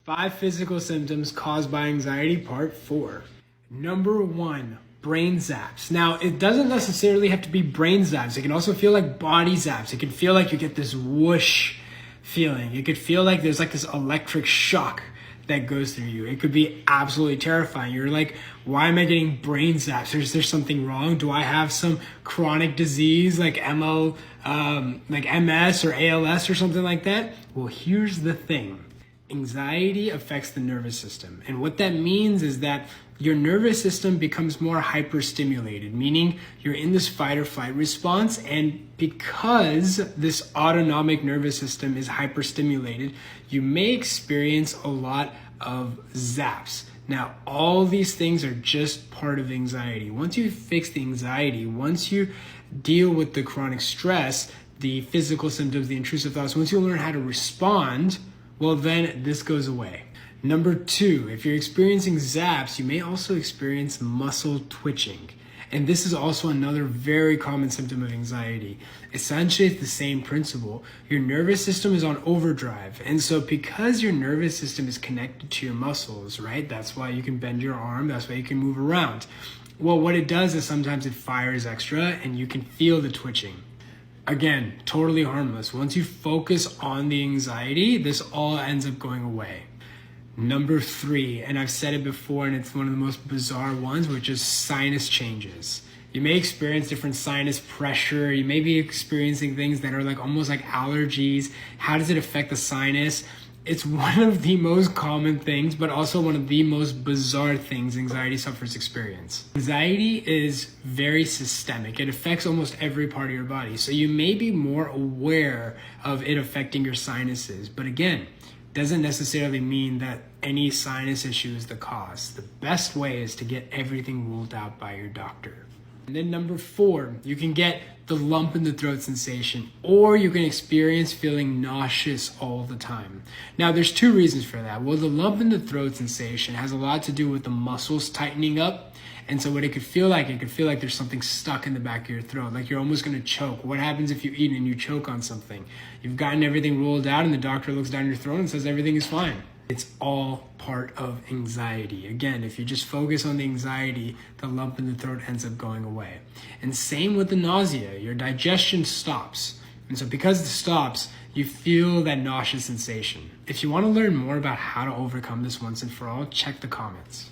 5 physical symptoms caused by anxiety, part 4. Number 1, brain zaps. Now, it doesn't necessarily have to be brain zaps. It can also feel like body zaps. It can feel like you get this whoosh feeling. It could feel like there's like this electric shock that goes through you. It could be absolutely terrifying. You're like, why am I getting brain zaps? Is there something wrong? Do I have some chronic disease like MS or ALS or something like that? Well, here's the thing. Anxiety affects the nervous system. And what that means is that your nervous system becomes more hyperstimulated, meaning you're in this fight or flight response. And because this autonomic nervous system is hyperstimulated, you may experience a lot of zaps. Now, all these things are just part of anxiety. Once you fix the anxiety, once you deal with the chronic stress, the physical symptoms, the intrusive thoughts, once you learn how to respond, well, then this goes away. Number 2, if you're experiencing zaps, you may also experience muscle twitching. And this is also another very common symptom of anxiety. Essentially, it's the same principle. Your nervous system is on overdrive. And so because your nervous system is connected to your muscles, right? That's why you can bend your arm. That's why you can move around. Well, what it does is sometimes it fires extra and you can feel the twitching. Again, totally harmless. Once you focus on the anxiety, this all ends up going away. Number 3, and I've said it before, and it's one of the most bizarre ones, which is sinus changes. You may experience different sinus pressure. You may be experiencing things that are like almost like allergies. How does it affect the sinus? It's one of the most common things, but also one of the most bizarre things anxiety sufferers experience. Anxiety is very systemic. It affects almost every part of your body. So you may be more aware of it affecting your sinuses. But again, doesn't necessarily mean that any sinus issue is the cause. The best way is to get everything ruled out by your doctor. And then number 4, you can get the lump in the throat sensation, or you can experience feeling nauseous all the time. Now, there's 2 reasons for that. Well, the lump in the throat sensation has a lot to do with the muscles tightening up. And so what it could feel like there's something stuck in the back of your throat, like you're almost gonna choke. What happens if you eat and you choke on something? You've gotten everything ruled out and the doctor looks down your throat and says everything is fine. It's all part of anxiety. Again, if you just focus on the anxiety, the lump in the throat ends up going away. And same with the nausea. Your digestion stops. And so because it stops, you feel that nauseous sensation. If you want to learn more about how to overcome this once and for all, check the comments.